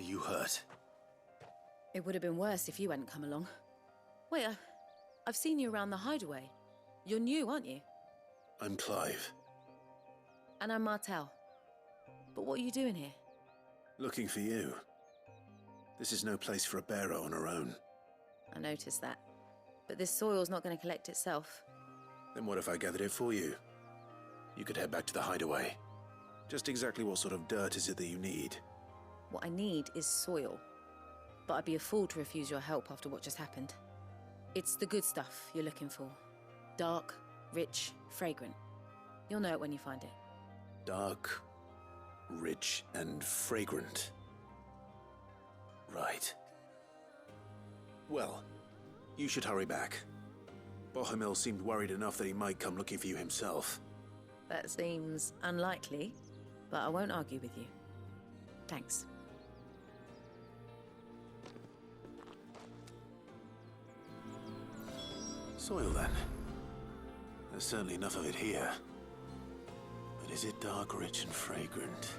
you hurt? It would have been worse if you hadn't come along. Wait, I've seen you around the hideaway. You're new, aren't you? I'm Clive. And I'm Martel. But what are you doing here? Looking for you. This is no place for a bearer on her own. I noticed that. But this soil's not going to collect itself. Then what if I gathered it for you? You could head back to the hideaway. Just exactly what sort of dirt is it that you need? What I need is soil. But I'd be a fool to refuse your help after what just happened. It's the good stuff you're looking for. Dark, rich, fragrant. You'll know it when you find it. Dark, rich, and fragrant. Right. Well, you should hurry back. Bohemil seemed worried enough that he might come looking for you himself. That seems unlikely, but I won't argue with you. Thanks. Soil, then. There's certainly enough of it here. But is it dark, rich, and fragrant?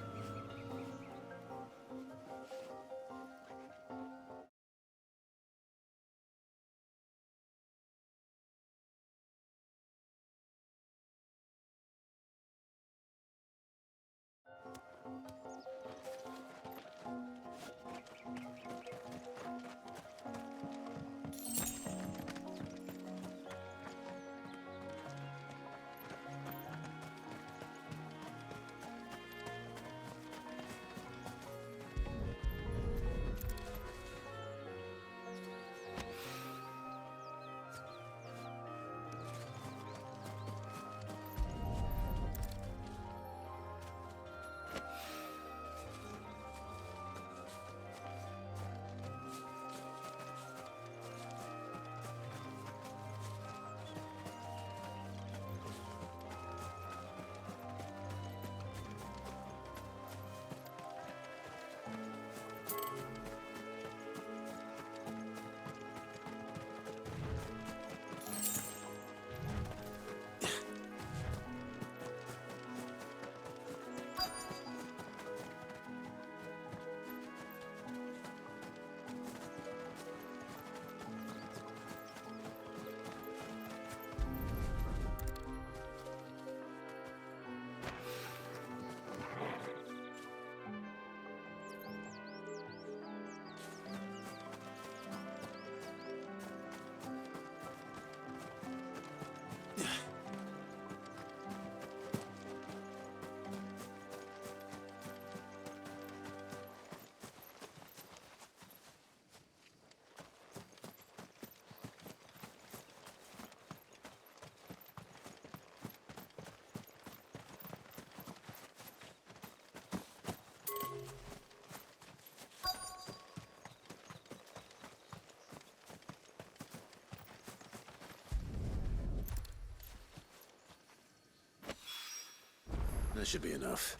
That should be enough.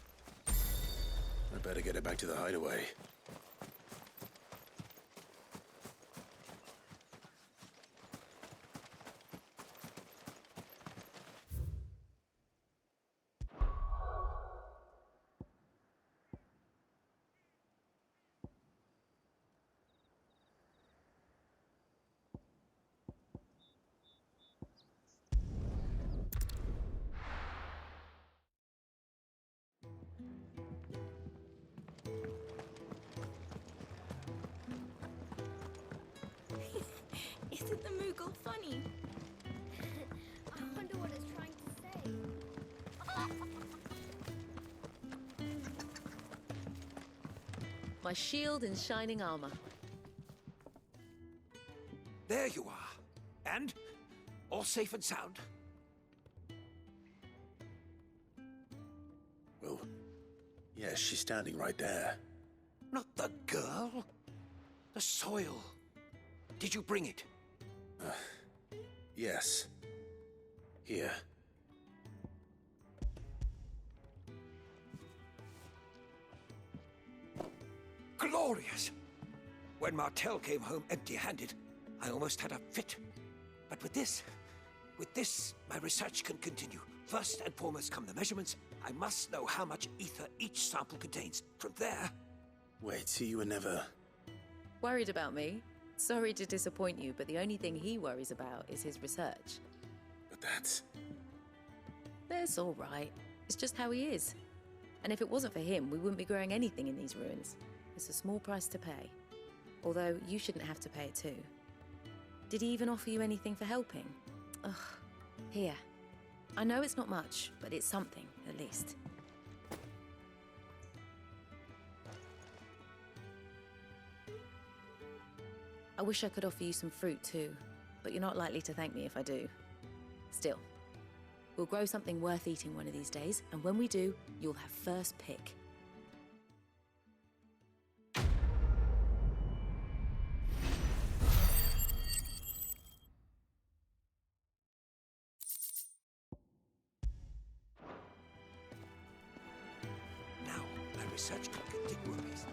I better get it back to the hideaway. Isn't the Moogle funny? I wonder what it's trying to say. My shield and shining armor. There you are. And? All safe and sound? Well, yes, she's standing right there. Not the girl. The soil. Did you bring it? Yes. Here. Glorious! When Martel came home empty-handed, I almost had a fit. But with this, my research can continue. First and foremost come the measurements. I must know how much ether each sample contains. From there, Wait, so you were never... Worried about me? Sorry to disappoint you, but the only thing he worries about is his research. But that's... That's all right. It's just how he is. And if it wasn't for him, we wouldn't be growing anything in these ruins. It's a small price to pay. Although, you shouldn't have to pay it too. Did he even offer you anything for helping? Ugh. Here. I know it's not much, but it's something, at least. I wish I could offer you some fruit too, but you're not likely to thank me if I do. Still, we'll grow something worth eating one of these days, and when we do, you'll have first pick. Now, my research can continue apace.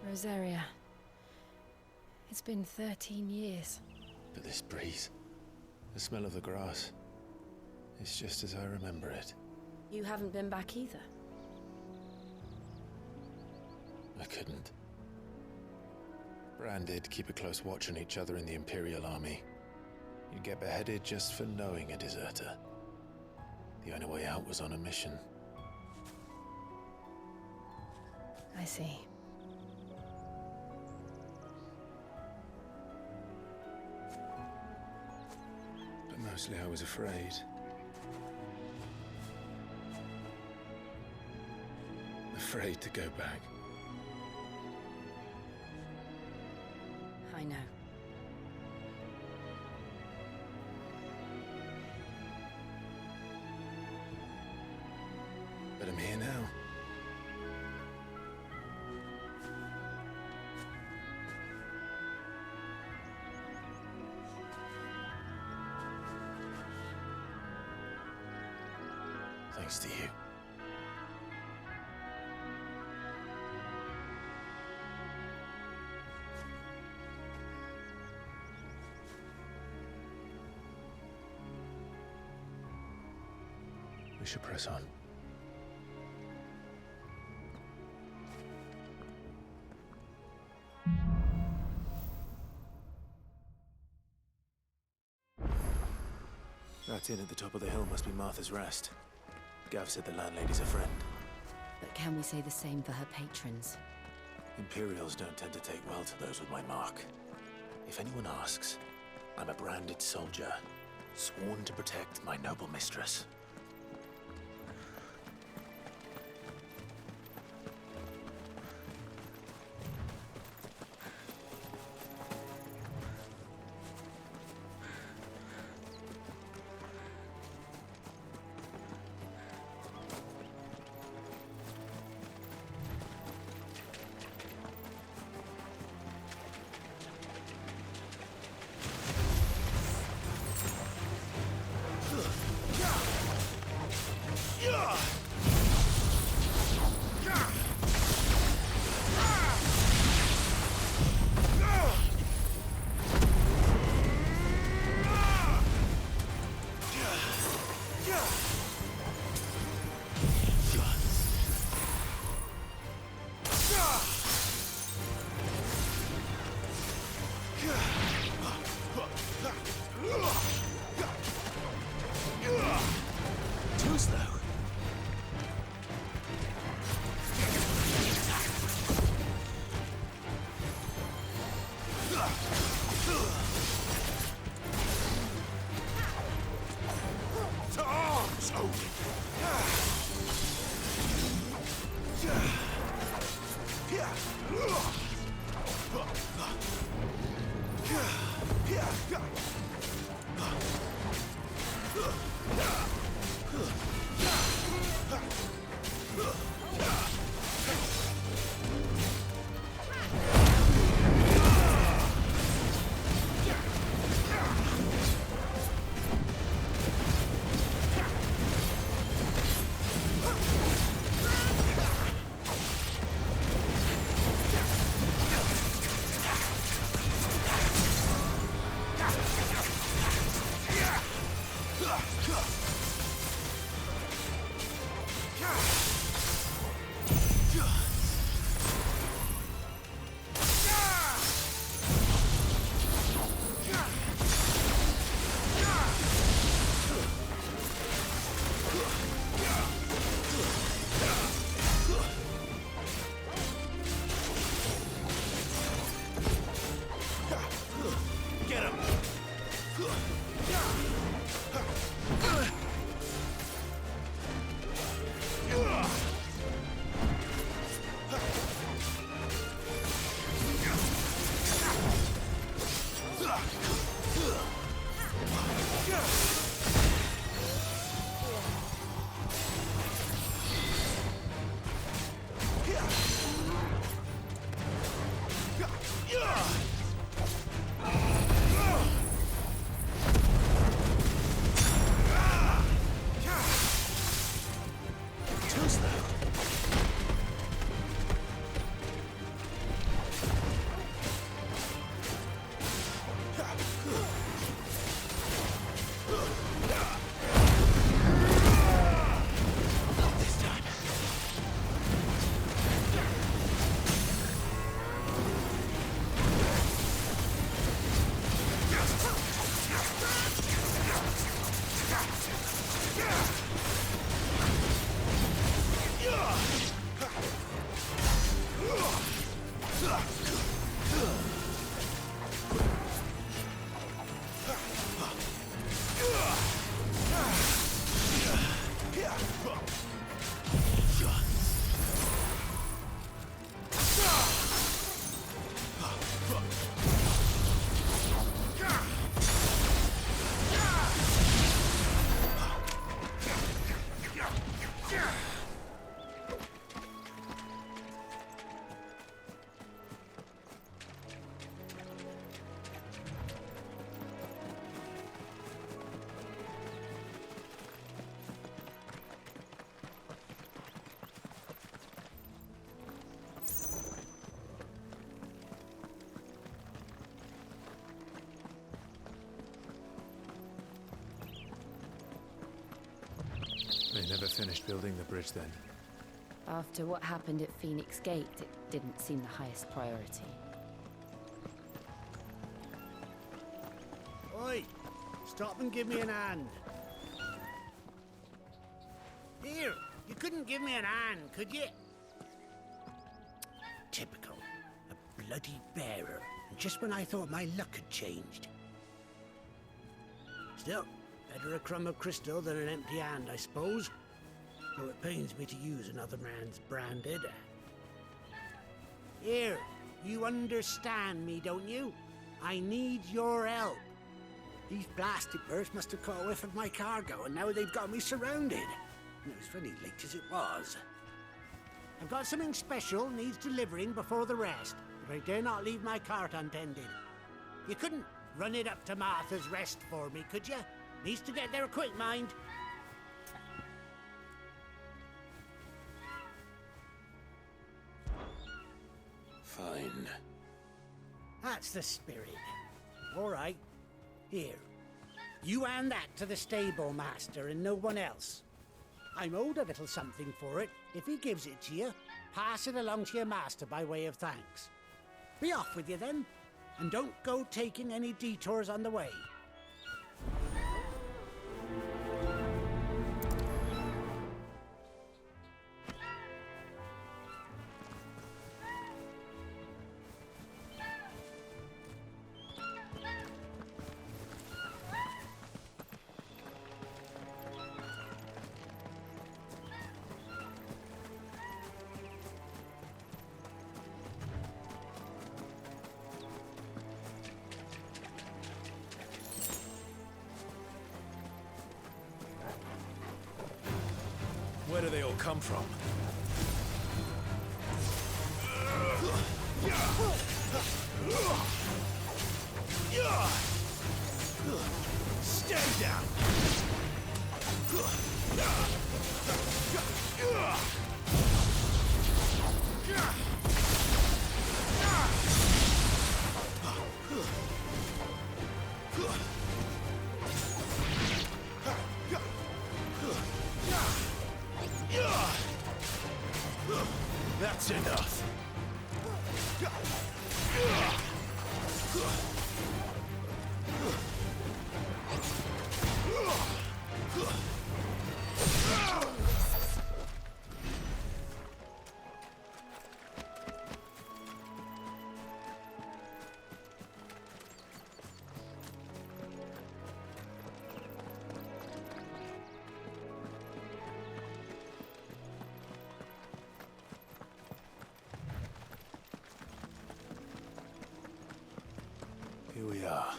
Rosaria. It's been 13 years. But this breeze, the smell of the grass, it's just as I remember it. You haven't been back either. I couldn't. Bran did keep a close watch on each other in the Imperial Army. You'd get beheaded just for knowing a deserter. The only way out was on a mission. I see. But mostly I was afraid. Afraid to go back. I know. But I'm here now. Thanks to you. We should press on. That inn at the top of the hill must be Martha's Rest. Gav said the landlady's a friend. But can we say the same for her patrons? Imperials don't tend to take well to those with my mark. If anyone asks, I'm a branded soldier, sworn to protect my noble mistress. Too slow. close, though. Not this time. They never finished building the bridge then. After what happened at Phoenix Gate, it didn't seem the highest priority. Oi! Stop and give me an hand. Here! You couldn't give me an hand, could you? Typical. A bloody bearer. And just when I thought my luck had changed. Still, better a crumb of crystal than an empty hand, I suppose. Though it pains me to use another man's branded. Here, you understand me, don't you? I need your help. These blasted birds must have caught a whiff of my cargo, and now they've got me surrounded. It was funny late as it was. I've got something special needs delivering before the rest, but I dare not leave my cart untended. You couldn't run it up to Martha's Rest for me, could you? Needs to get there quick, mind. Fine. That's the spirit. All right. Here. You hand that to the stable master and no one else. I'm owed a little something for it. If he gives it to you, pass it along to your master by way of thanks. Be off with you then, and don't go taking any detours on the way. Where do they all come from? Stand down! That's enough. Here we are.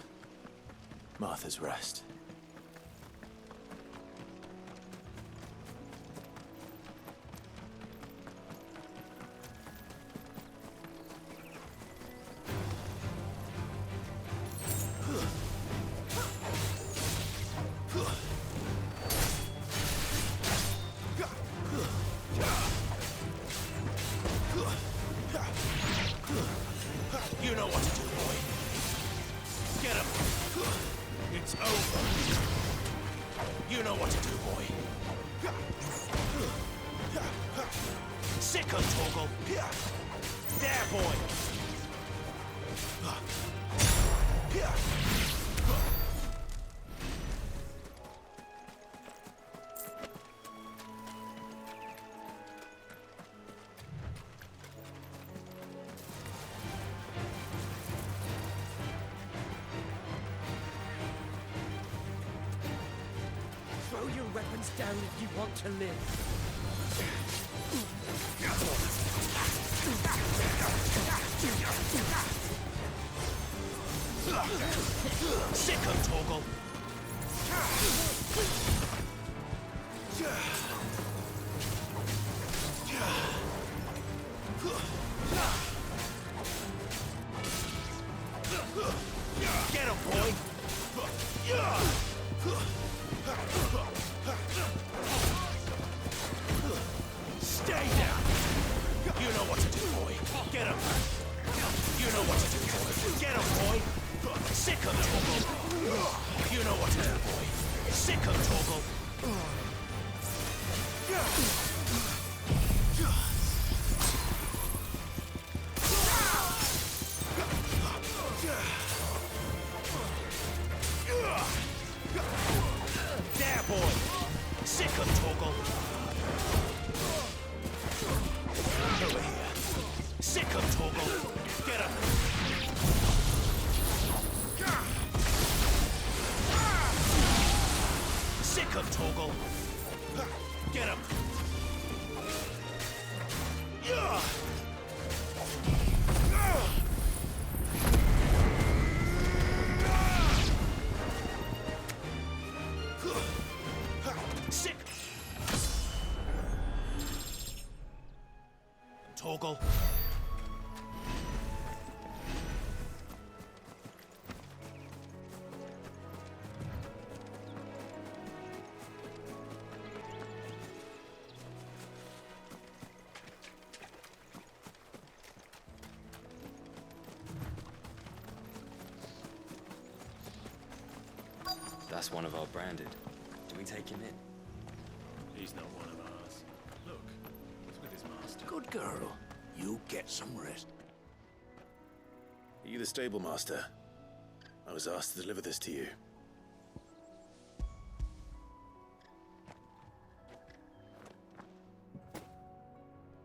Martha's Rest. Sick of Torgal! There, boy! Throw your weapons down if you want to live. Sick of Torgal! Get him, boy! Stay down! You know what to do, boy. Get him! You know what to do, boy. Get him, boy! Sick of Torgal! You know what to do, boy. Sick of Torgal! There, boy! Sick of Torgal! Over here. Sick of Torgal! Get him! Sick of Torgal! Get him! Sick! Torgal! That's one of our branded. Do we take him in? He's not one of ours. Look, he's with his master. Good girl. You get some rest. Are you the stable master? I was asked to deliver this to you.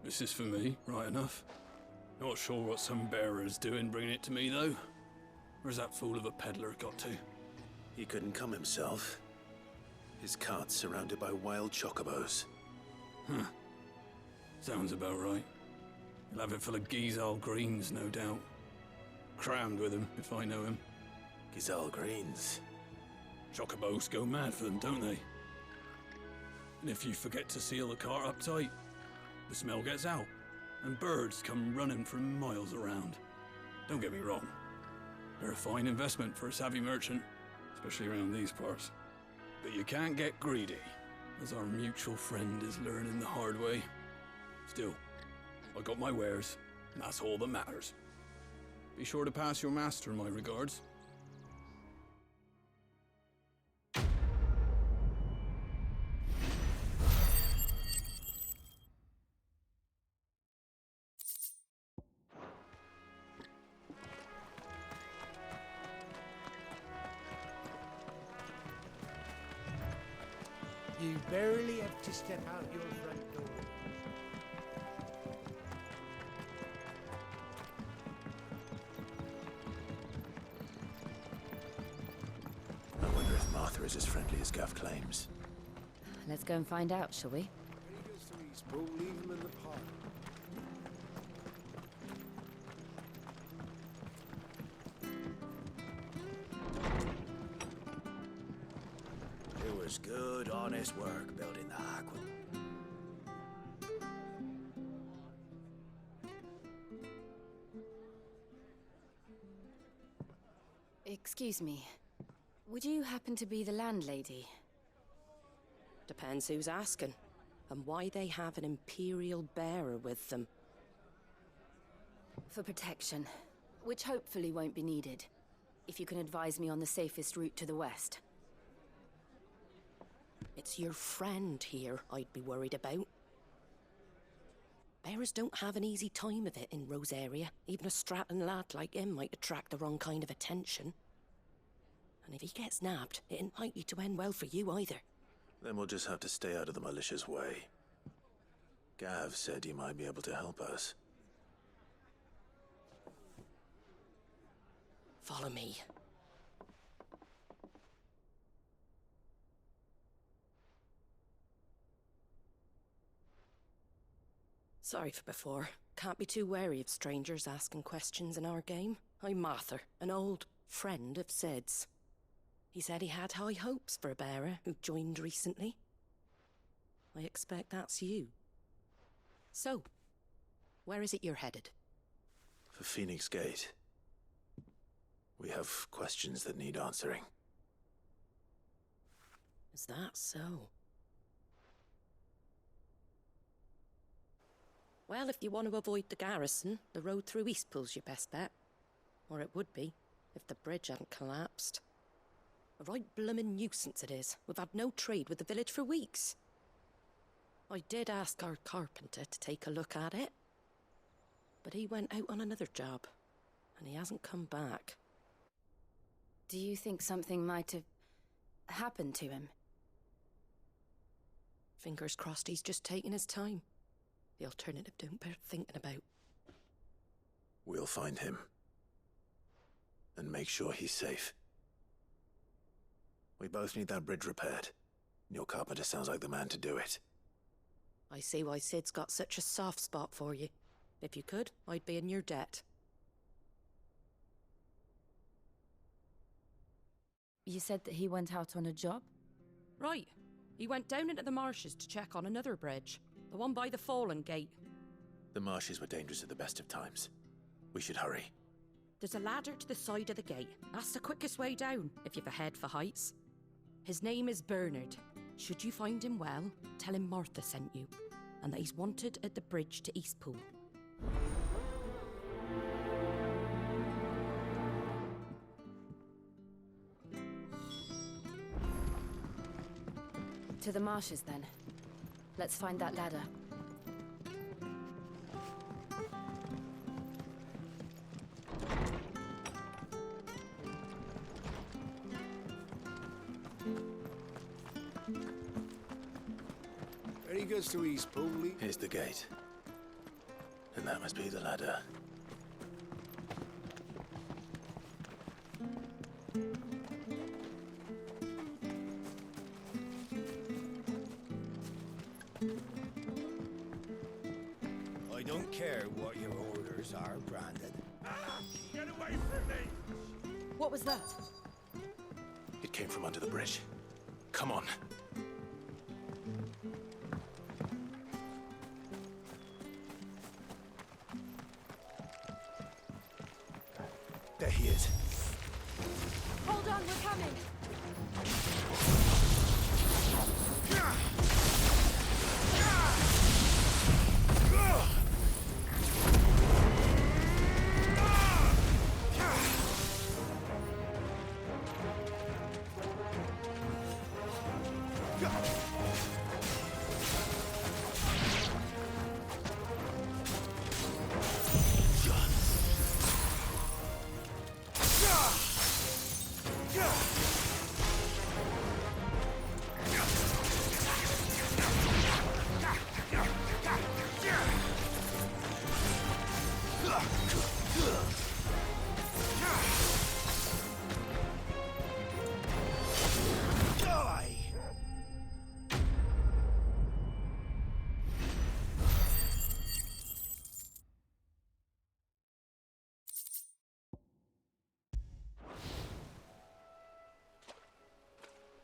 This is for me, right enough. Not sure what some bearer's doing bringing it to me, though. Where's that fool of a peddler got to? He couldn't come himself. His cart's surrounded by wild chocobos. Huh. Sounds about right. He'll have it full of Gizal greens, no doubt. Crammed with him, if I know him. Gizal greens. Chocobos go mad for them, don't they? And if you forget to seal the cart up tight, the smell gets out, and birds come running from miles around. Don't get me wrong. They're a fine investment for a savvy merchant, especially around these parts. But you can't get greedy, as our mutual friend is learning the hard way. Still, I got my wares, and that's all that matters. Be sure to pass your master my regards. You barely have to step out your front door. I wonder if Martha is as friendly as Gav claims. Let's go and find out, shall we? Won't leave them in the park. It was good, honest work building the aqueduct. Excuse me. Would you happen to be the landlady? Depends who's asking, and why they have an Imperial bearer with them. For protection, which hopefully won't be needed. If you can advise me on the safest route to the west. It's your friend here I'd be worried about. Bearers don't have an easy time of it in Rose area. Even a Stratton lad like him might attract the wrong kind of attention. And if he gets nabbed, it ain't likely to end well for you either. Then we'll just have to stay out of the malicious way. Gav said he might be able to help us. Follow me. Sorry for before. Can't be too wary of strangers asking questions in our game. I'm Martha, an old friend of Sid's. He said he had high hopes for a bearer who joined recently. I expect that's you. So, where is it you're headed? For Phoenix Gate. We have questions that need answering. Is that so? Well, if you want to avoid the garrison, the road through Eastpool's your best bet. Or it would be, if the bridge hadn't collapsed. A right bloomin' nuisance it is. We've had no trade with the village for weeks. I did ask our carpenter to take a look at it. But he went out on another job, and he hasn't come back. Do you think something might have happened to him? Fingers crossed he's just taking his time. The alternative don't bear thinking about. We'll find him. And make sure he's safe. We both need that bridge repaired. Your carpenter sounds like the man to do it. I see why Sid's got such a soft spot for you. If you could, I'd be in your debt. You said that he went out on a job? Right. He went down into the marshes to check on another bridge. The one by the Fallen Gate. The marshes were dangerous at the best of times. We should hurry. There's a ladder to the side of the gate. That's the quickest way down, if you've a head for heights. His name is Bernard. Should you find him well, tell him Martha sent you, and that he's wanted at the bridge to Eastpool. To the marshes, then. Let's find that ladder. There he goes to Eastpool. Here's the gate. And that must be the ladder. I don't care what your orders are, Brandon. Get away from me! What was that? It came from under the bridge. Come on. There he is. Hold on, we're coming!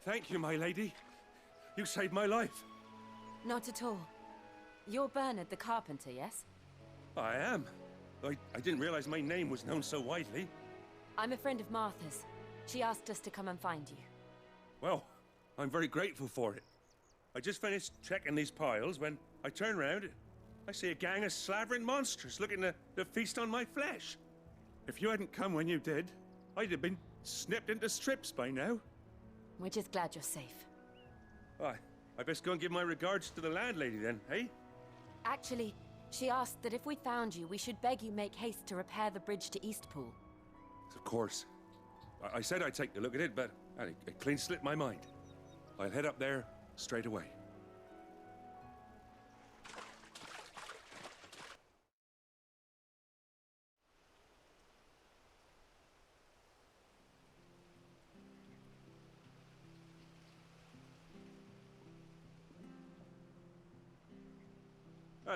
Thank you, my lady. You saved my life. Not at all. You're Bernard the carpenter, yes? I am. I didn't realize my name was known so widely. I'm a friend of Martha's. She asked us to come and find you. Well, I'm very grateful for it. I just finished checking these piles when I turn around. I see a gang of slavering monsters looking to feast on my flesh. If you hadn't come when you did, I'd have been snipped into strips by now. We're just glad you're safe. I best go and give my regards to the landlady then, eh? Actually, She asked that if we found you, we should beg you make haste to repair the bridge to Eastpool. Of course. I said I'd take a look at it, but it clean slipped my mind. I'll head up there straight away.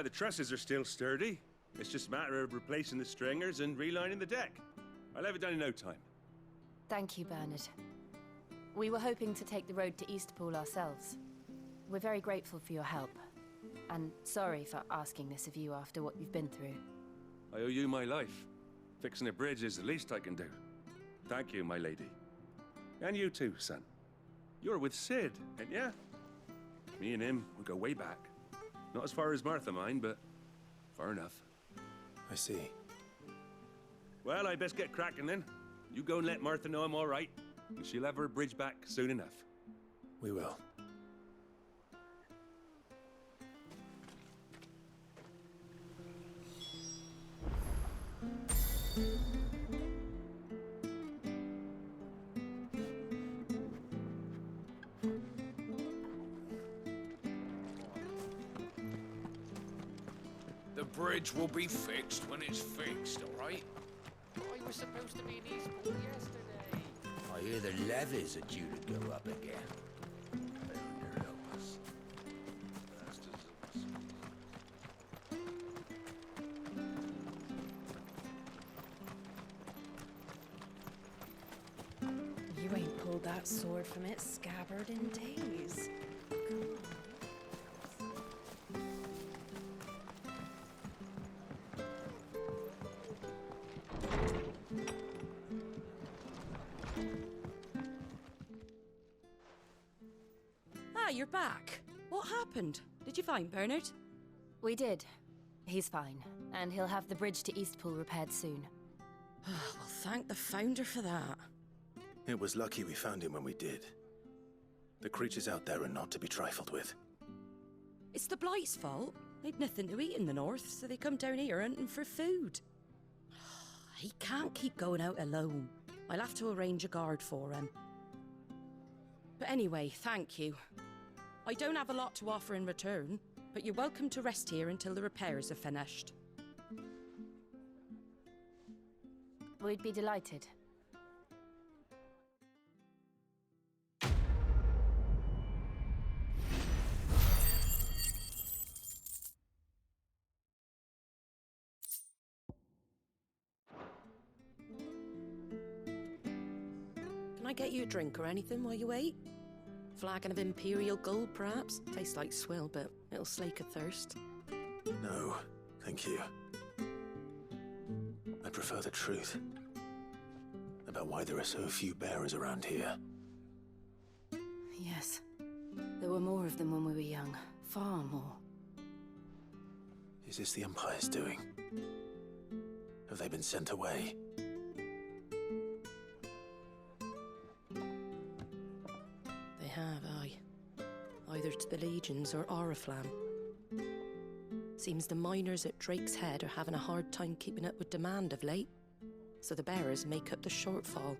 The trusses are still sturdy. It's just a matter of replacing the stringers and relining the deck. I'll have it done in no time. Thank you, Bernard. We were hoping to take the road to Eastpool ourselves. We're very grateful for your help. And sorry for asking this of you after what you've been through. I owe you my life. Fixing a bridge is the least I can do. Thank you, my lady. And you too, son. You're with Sid, ain't ya? Me and him, we go way back. Not as far as Martha, mind, but far enough. I see. Well, I best get cracking then. You go and let Martha know I'm all right, and she'll have her bridge back soon enough. We will. The bridge will be fixed when it's fixed, all right? I was supposed to be in Eastpool yesterday. I hear the levies are due to go up again. Thunder help us. You ain't pulled that sword from its scabbard in days. Come on. Ah, you're back. What happened? Did you find Bernard? We did. He's fine, and he'll have the bridge to Eastpool repaired soon. Well, thank the Founder for that. It was lucky we found him when we did. The creatures out there are not to be trifled with. It's the Blight's fault. They'd nothing to eat in the north, so they come down here hunting for food. He can't keep going out alone. I'll have to arrange a guard for him. But anyway, thank you. I don't have a lot to offer in return, but you're welcome to rest here until the repairs are finished. We'd be delighted. Can I get you a drink or anything while you wait? Flagon of Imperial Gold, perhaps? Tastes like swill, but it'll slake a thirst. No, thank you. I prefer the truth. About why there are so few bearers around here. Yes. There were more of them when we were young. Far more. Is this the Empire's doing? Have they been sent away? They have, aye. Either to the Legions or Oriflamme. Seems the miners at Drake's Head are having a hard time keeping up with demand of late, so the bearers make up the shortfall.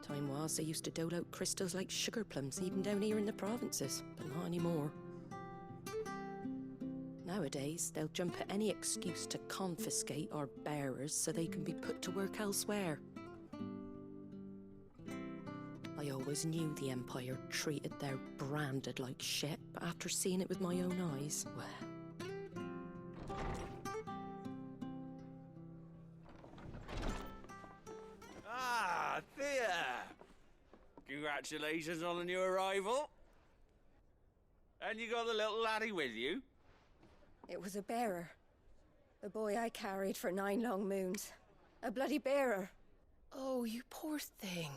Time was they used to dole out crystals like sugar plums even down here in the provinces, but not anymore. Nowadays, they'll jump at any excuse to confiscate our bearers so they can be put to work elsewhere. I always knew the Empire treated their branded like shit, but after seeing it with my own eyes, well... Ah, Thea! Congratulations on the new arrival. And you got the little laddie with you? It was a bearer. The boy I carried for 9 long moons. A bloody bearer. Oh, you poor thing.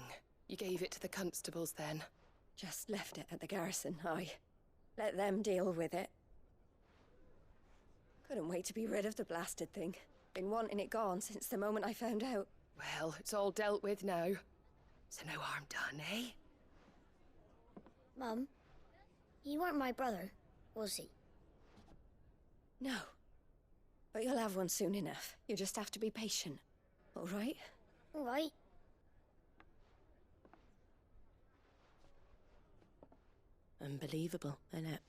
You gave it to the constables then? Just left it at the garrison, aye. Let them deal with it. Couldn't wait to be rid of the blasted thing. Been wanting it gone since the moment I found out. Well, it's all dealt with now. So no harm done, eh? Mum, he weren't my brother, was he? No, But you'll have one soon enough. You just have to be patient. All right? All right. Unbelievable, innit?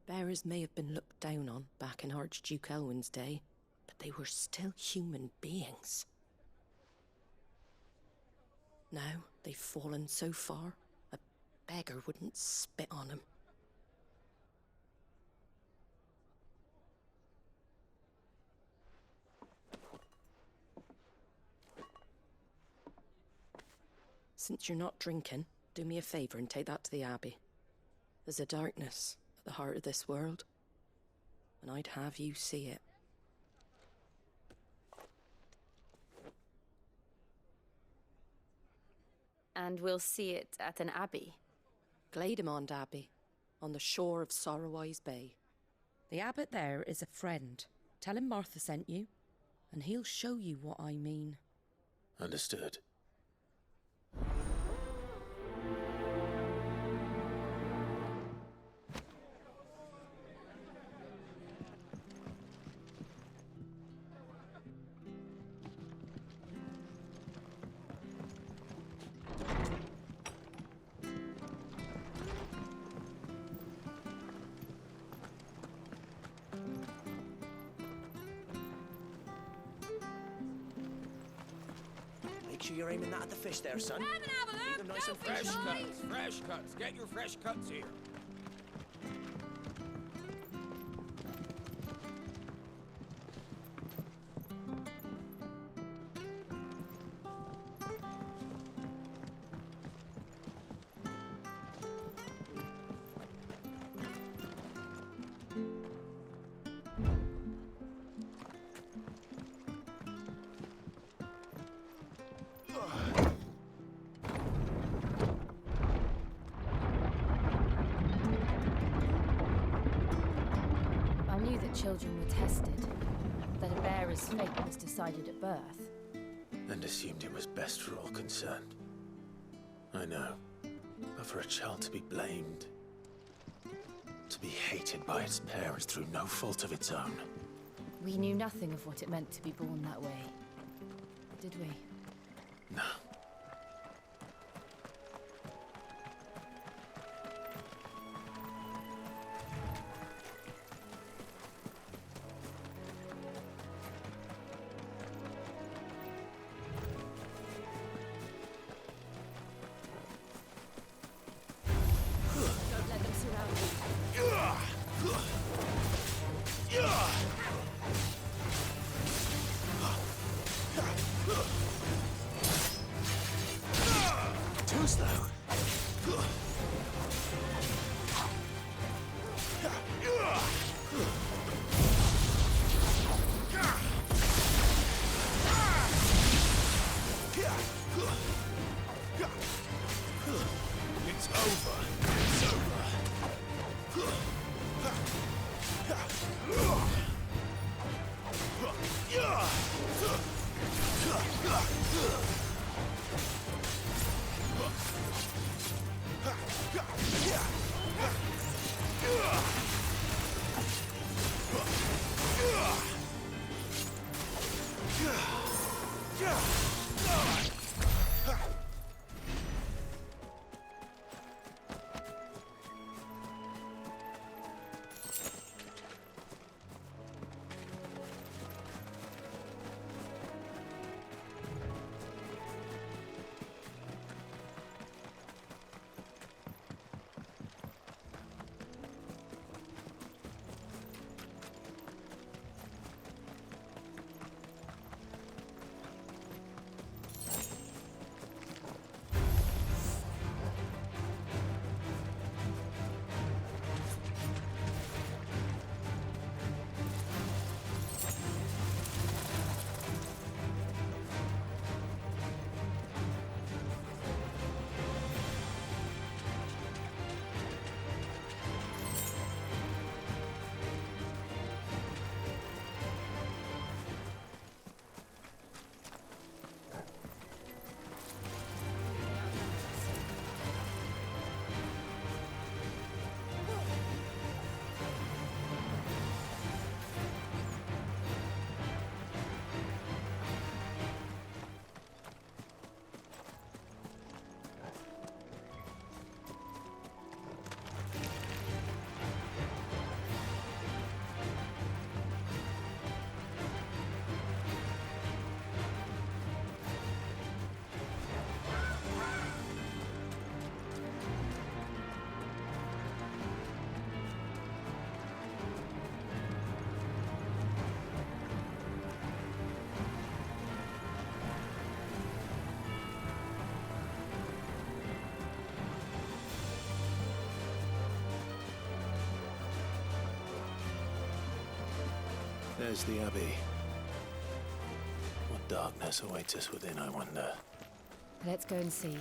Bearers may have been looked down on back in Archduke Elwin's day, but they were still human beings. Now they've fallen so far, a beggar wouldn't spit on them. Since you're not drinking, do me a favour and take that to the Abbey. There's a darkness at the heart of this world, and I'd have you see it. And we'll see it at an abbey? Glademond Abbey, on the shore of Sorrowise Bay. The abbot there is a friend. Tell him Martha sent you, and he'll show you what I mean. Understood. Make sure you're aiming that at the fish there, son. Come and have a look. Keep them nice and Fresh fresh. cuts, fresh cuts. Get your fresh cuts here. I knew that children were tested, that a bearer's fate was decided at birth. And assumed it was best for all concerned. I know. But for a child to be blamed, to be hated by its parents through no fault of its own. We knew nothing of what it meant to be born that way, did we? No. Don't let them surround you. There's the Abbey. What darkness awaits us within, I wonder? Let's go and see.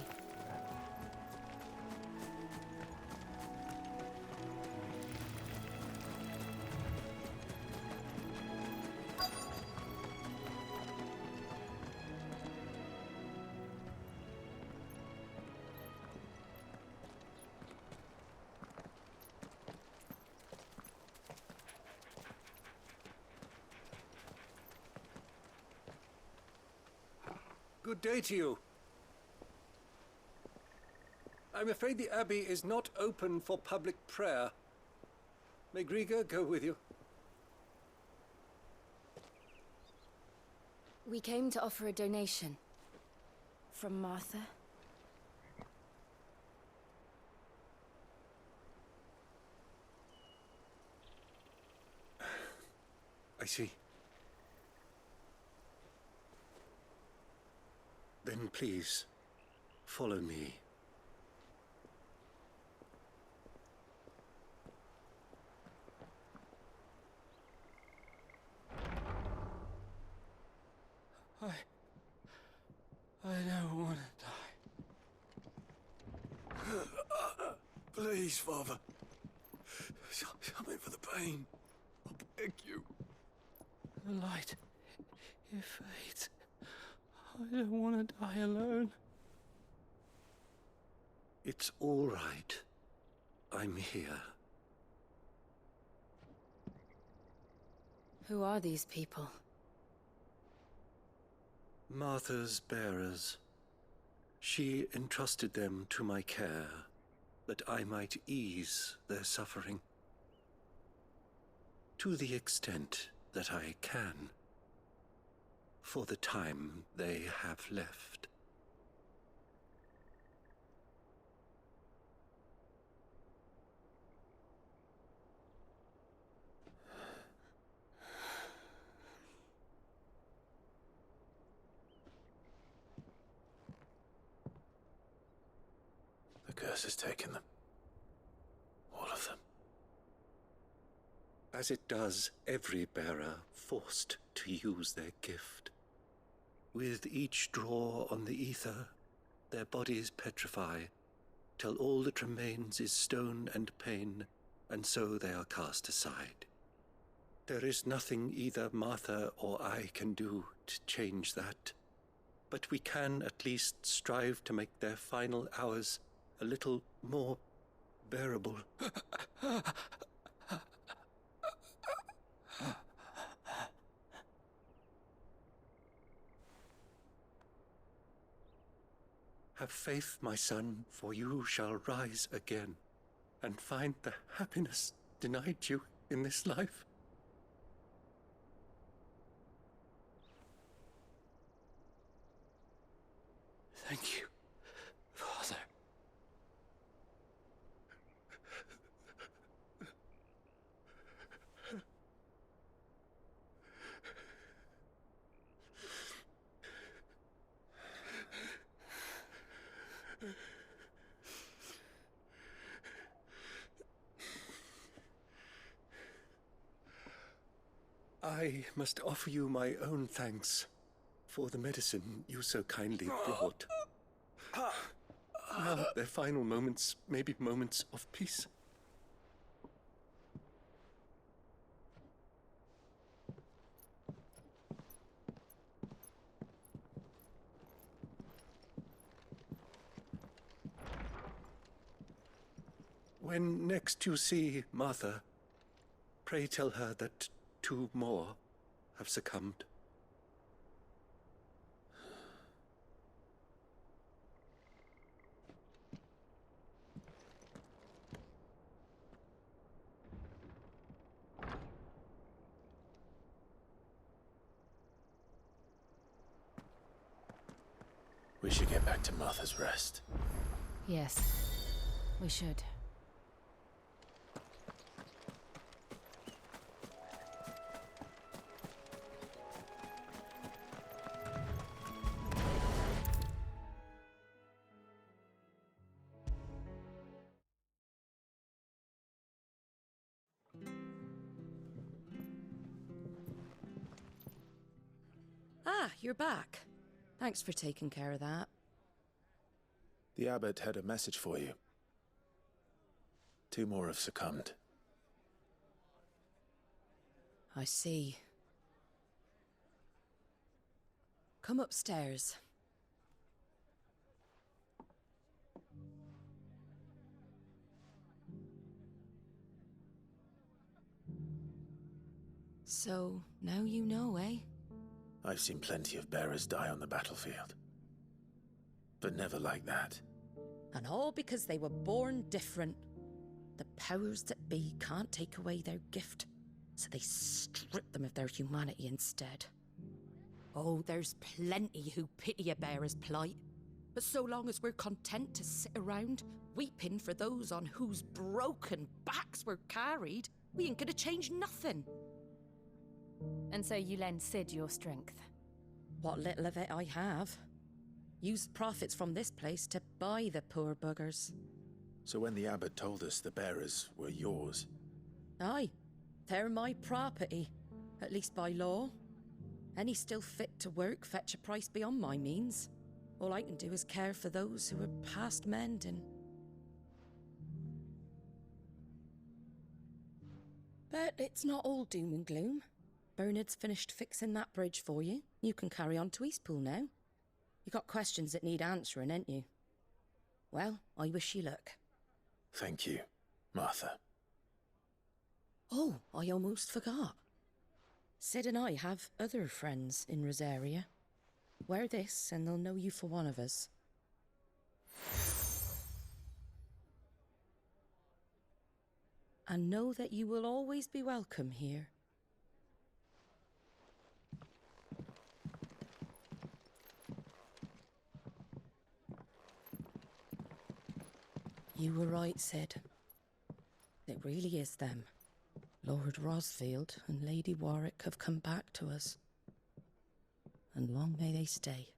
Good day to you. I'm afraid the Abbey is not open for public prayer. May Griga go with you? We came to offer a donation. From Martha. I see. Then please, follow me. I don't want to die. Please, Father. Something for the pain. I beg you. The light, it fades. I don't want to die alone. It's all right. I'm here. Who are these people? Martha's bearers. She entrusted them to my care, that I might ease their suffering. To the extent that I can. For the time they have left. The curse has taken them. All of them. As it does every bearer forced to use their gift. With each draw on the ether, their bodies petrify, till all that remains is stone and pain, and so they are cast aside. There is nothing either Martha or I can do to change that, but we can at least strive to make their final hours a little more bearable. Have faith, my son, for you shall rise again, and find the happiness denied you in this life. Thank you, Father. I must offer you my own thanks for the medicine you so kindly brought. Now their final moments may be moments of peace. When next you see Martha, pray tell her that 2 more have succumbed. We should get back to Martha's Rest. Yes, we should. Ah, you're back. Thanks for taking care of that. The abbot had a message for you. 2 more have succumbed. I see. Come upstairs. So, now you know, eh? I've seen plenty of bearers die on the battlefield. But never like that. And all because they were born different. The powers that be can't take away their gift, so they strip them of their humanity instead. Oh, there's plenty who pity a bearer's plight. But so long as we're content to sit around, weeping for those on whose broken backs we're carried, we ain't gonna change nothing. And so you lend Sid your strength? What little of it I have. Use the profits from this place to buy the poor buggers. So when the abbot told us the bearers were yours... Aye, they're my property, at least by law. Any still fit to work fetch a price beyond my means. All I can do is care for those who are past mending. But it's not all doom and gloom. Bernard's finished fixing that bridge for you. You can carry on to Eastpool now. You got questions that need answering, ain't you? Well, I wish you luck. Thank you, Martha. Oh, I almost forgot. Sid and I have other friends in Rosaria. Wear this and they'll know you for one of us. And know that you will always be welcome here. You were right, Sid. It really is them. Lord Rosfield and Lady Warwick have come back to us. And long may they stay.